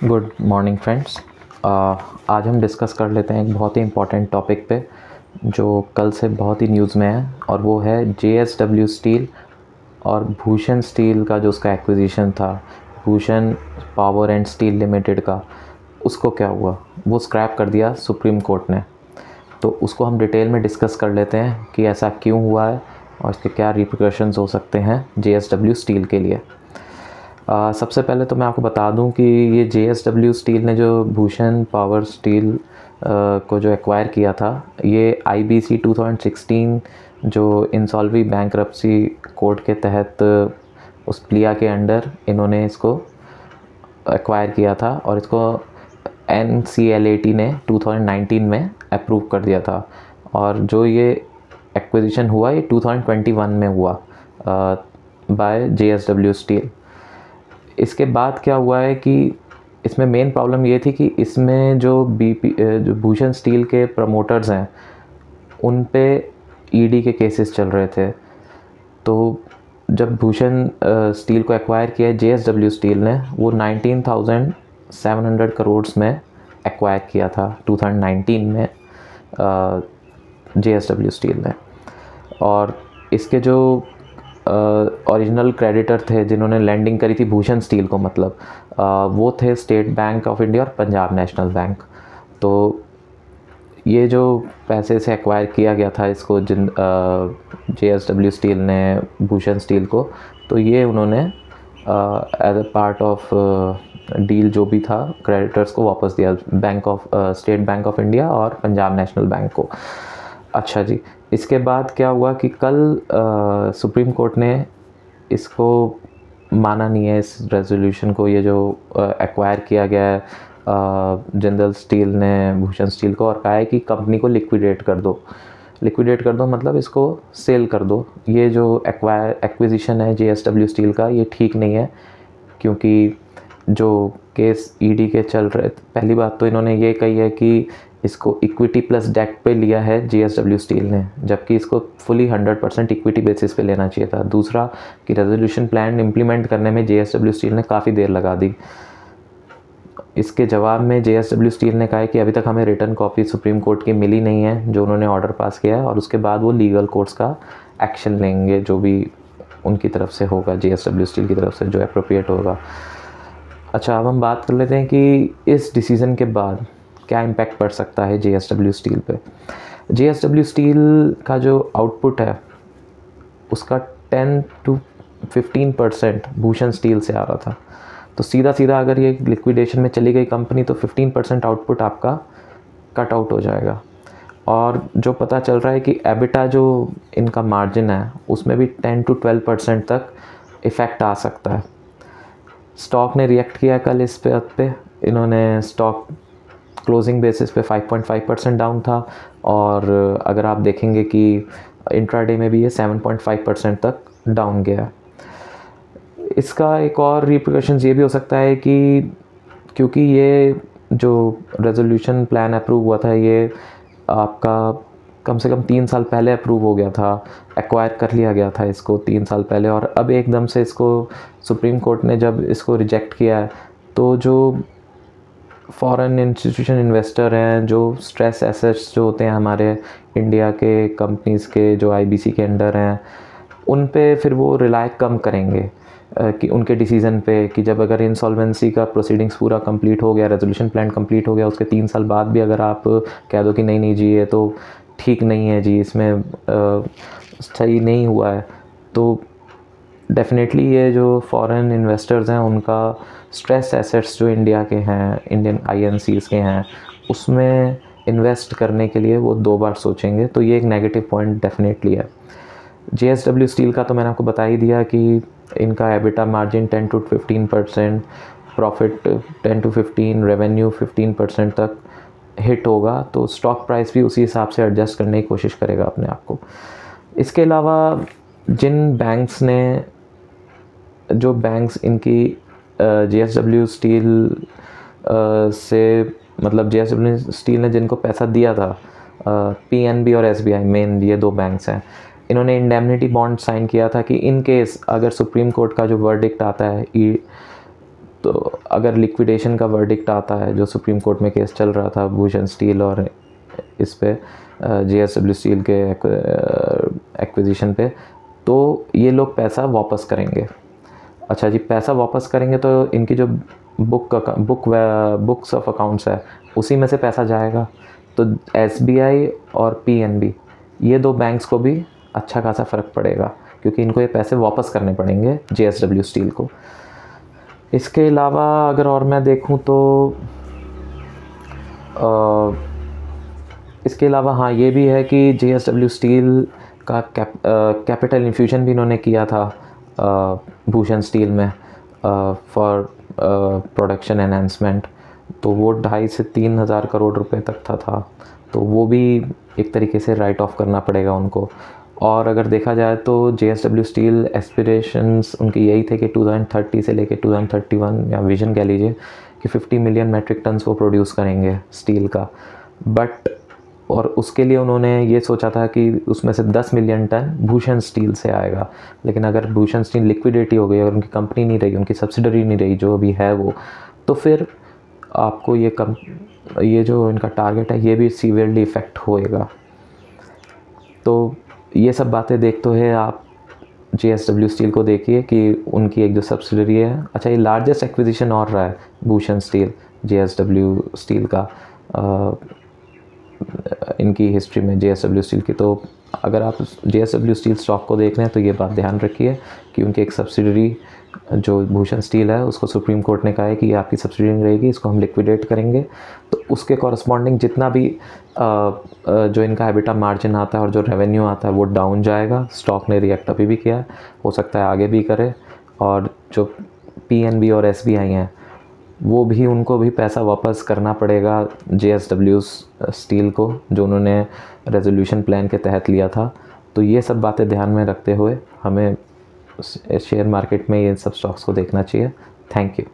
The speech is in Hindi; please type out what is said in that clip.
Good morning friends. आज हम डिस्कस कर लेते हैं एक बहुत ही इम्पॉर्टेंट टॉपिक पे जो कल से बहुत ही न्यूज़ में है, और वो है JSW स्टील और भूषण स्टील का जो उसका एक्विजिशन था, Bhushan power and steel limited का, उसको क्या हुआ, वो स्क्रैप कर दिया सुप्रीम कोर्ट ने। तो उसको हम डिटेल में डिस्कस कर लेते हैं कि ऐसा क्यों हुआ है और इसके क्या रिpercussions हो सकते हैं JSW स्टील के लिए। सबसे पहले तो मैं आपको बता दूं कि ये JSW स्टील ने जो भूषण पावर स्टील को जो एक्वायर किया था, ये IBC 2016 जो इंसॉल्वी बैंक्रप्सी कोड के तहत उस प्लिया के अंडर इन्होंने इसको एक्वायर किया था, और इसको NCLAT ने 2019 में अप्रूव कर दिया था। और जो ये एक्विजिशन हुआ ये 2021 में हुआ बाय JSW स्टील। इसके बाद क्या हुआ है कि इसमें मेन प्रॉब्लम ये थी कि इसमें जो भूषण स्टील के प्रमोटर्स हैं उन पे ED के केसेस चल रहे थे। तो जब भूषण स्टील को एक्वायर किया JSW स्टील ने, वो 19,700 करोड़ में एक्वायर किया था 2019 में JSW स्टील ने। और इसके जो ओरिजिनल क्रेडिटर थे जिन्होंने लैंडिंग करी थी भूषण स्टील को, मतलब वो थे स्टेट बैंक ऑफ इंडिया और पंजाब नेशनल बैंक। तो ये जो पैसे से एक्वायर किया गया था इसको JSW स्टील ने भूषण स्टील को, तो ये उन्होंने as a part of deal जो भी था क्रेडिटर्स को वापस दिया, स्टेट बैंक ऑफ इंडिया और पंजाब नेशनल बैंक को। अच्छा जी, इसके बाद क्या हुआ कि कल सुप्रीम कोर्ट ने इसको माना नहीं है, इस रेजोल्यूशन को, ये जो एक्वायर किया गया है जिंदल स्टील ने भूषण स्टील को, और कहा है कि कंपनी को लिक्विडेट कर दो, मतलब इसको सेल कर दो। ये जो एक्विजिशन है JSW स्टील का, ये ठीक नहीं है, क्योंकि जो केस ED के चल रहे, पहली बात तो इन्होंने ये कही है कि इसको इक्विटी प्लस डेट पे लिया है JSW स्टील ने, जबकि इसको फुली 100% इक्विटी बेसिस पे लेना चाहिए था। दूसरा कि रेजोल्यूशन प्लान इम्प्लीमेंट करने में JSW स्टील ने काफ़ी देर लगा दी। इसके जवाब में JSW स्टील ने कहा है कि अभी तक हमें रिटर्न कॉपी सुप्रीम कोर्ट की मिली नहीं है जो उन्होंने ऑर्डर पास किया है, और उसके बाद वो लीगल कोर्ट्स का एक्शन लेंगे जो भी उनकी तरफ से होगा, JSW स्टील की तरफ से जो अप्रोप्रिएट होगा। अच्छा, अब हम बात कर लेते हैं कि इस डिसीज़न के बाद क्या इम्पैक्ट पड़ सकता है JSW स्टील पे। JSW स्टील का जो आउटपुट है उसका 10 to 15% भूषण स्टील से आ रहा था। तो सीधा अगर ये लिक्विडेशन में चली गई कंपनी तो 15% आउटपुट आपका कट आउट हो जाएगा। और जो पता चल रहा है कि एबिटा जो इनका मार्जिन है उसमें भी 10 to 12% तक इफ़ेक्ट आ सकता है। स्टॉक ने रिएक्ट किया कल इस पे इन्होंने स्टॉक क्लोजिंग बेसिस पे 5.5% डाउन था, और अगर आप देखेंगे कि इंट्राडे में भी ये 7.5% तक डाउन गया। इसका एक और रिपरकशंस ये भी हो सकता है कि क्योंकि ये जो रेजोल्यूशन प्लान अप्रूव हुआ था ये आपका कम से कम 3 साल पहले अप्रूव हो गया था, एक्वायर कर लिया गया था इसको 3 साल पहले, और अब एकदम से इसको सुप्रीम कोर्ट ने जब इसको रिजेक्ट किया है, तो जो फॉरेन इंस्टीट्यूशन इन्वेस्टर हैं, जो स्ट्रेस एसेट्स जो होते हैं हमारे इंडिया के कंपनीज़ के जो IBC के अंडर हैं, उन पे फिर वो रिलाई कम करेंगे कि उनके डिसीज़न पे, कि जब अगर इंसॉल्वेंसी का प्रोसीडिंग्स पूरा कंप्लीट हो गया, रेजोल्यूशन प्लान कंप्लीट हो गया, उसके 3 साल बाद भी अगर आप कह दो कि नहीं जी ये तो ठीक नहीं है जी, इसमें सही नहीं हुआ है, तो डेफिनेटली ये जो फॉरेन इन्वेस्टर्स हैं उनका स्ट्रेस एसेट्स जो इंडिया के हैं, इंडियन INCs के हैं, उसमें इन्वेस्ट करने के लिए वो 2 बार सोचेंगे। तो ये एक नेगेटिव पॉइंट डेफिनेटली है। JSW स्टील का तो मैंने आपको बता ही दिया कि इनका EBITDA margin 10 to 15%, profit 10 to 15, revenue 15% तक हिट होगा, तो स्टॉक प्राइस भी उसी हिसाब से एडजस्ट करने की कोशिश करेगा अपने आप को। इसके अलावा जिन बैंक्स ने, जो बैंक्स इनकी JSW स्टील से, मतलब JSW स्टील ने जिनको पैसा दिया था, PNB और SBI, मेन ये 2 बैंक्स हैं, इन्होंने इंडेमनिटी बॉन्ड साइन किया था कि इन केस अगर सुप्रीम कोर्ट का जो वर्डिक्ट आता है तो अगर लिक्विडेशन का वर्डिक्ट आता है, जो सुप्रीम कोर्ट में केस चल रहा था भूषण स्टील और इस पे JSW स्टील के एक्विजिशन पे, तो ये लोग पैसा वापस करेंगे। अच्छा जी, पैसा वापस करेंगे तो इनकी जो बुक्स ऑफ अकाउंट्स है उसी में से पैसा जाएगा। तो SBI और PNB ये दो बैंक्स को भी अच्छा खासा फ़र्क पड़ेगा, क्योंकि इनको ये पैसे वापस करने पड़ेंगे JSW स्टील को। इसके अलावा अगर और मैं देखूं तो इसके अलावा हाँ ये भी है कि JSW स्टील का कैपिटल इन्फ्यूजन भी इन्होंने किया था भूषण स्टील में फॉर प्रोडक्शन एनहांसमेंट। तो वो 2.5 से 3 हज़ार करोड़ रुपए तक था। तो वो भी एक तरीके से राइट ऑफ करना पड़ेगा उनको। और अगर देखा जाए तो JSW स्टील एस्पिरेशंस उनकी यही थे कि 2030 से लेके 2031 या विजन कह लीजिए कि 50 मिलियन मेट्रिक टन्स वो प्रोड्यूस करेंगे स्टील का। बट और उसके लिए उन्होंने ये सोचा था कि उसमें से 10 मिलियन टन भूषण स्टील से आएगा। लेकिन अगर भूषण स्टील लिक्विडेटी हो गई, अगर उनकी कंपनी नहीं रही, उनकी सब्सिडरी नहीं रही जो अभी है वो, तो फिर आपको ये जो इनका टारगेट है ये भी सीवियरली इफ़ेक्ट होएगा। तो ये सब बातें देखते हुए आप JSW स्टील को देखिए कि उनकी एक जो सब्सिडरी है, अच्छा ये लार्जेस्ट एक्विजिशन और रहा है भूषण स्टील JSW स्टील का इनकी हिस्ट्री में JSW स्टील की। तो अगर आप JSW स्टील स्टॉक को देख रहे हैं तो ये बात ध्यान रखिए कि उनकी एक सब्सिडरी जो भूषण स्टील है उसको सुप्रीम कोर्ट ने कहा है कि ये आपकी सब्सिडरी नहीं रहेगी, इसको हम लिक्विडेट करेंगे। तो उसके कॉरस्पॉन्डिंग जितना भी जो इनका एबिटा मार्जिन आता है और जो रेवेन्यू आता है वो डाउन जाएगा। स्टॉक ने रिएक्ट अभी भी किया है, हो सकता है आगे भी करे। और जो PNB और SBI हैं वो भी, उनको भी पैसा वापस करना पड़ेगा JSW स्टील को, जो उन्होंने रेजोल्यूशन प्लान के तहत लिया था। तो ये सब बातें ध्यान में रखते हुए हमें शेयर मार्केट में ये सब स्टॉक्स को देखना चाहिए। Thank you.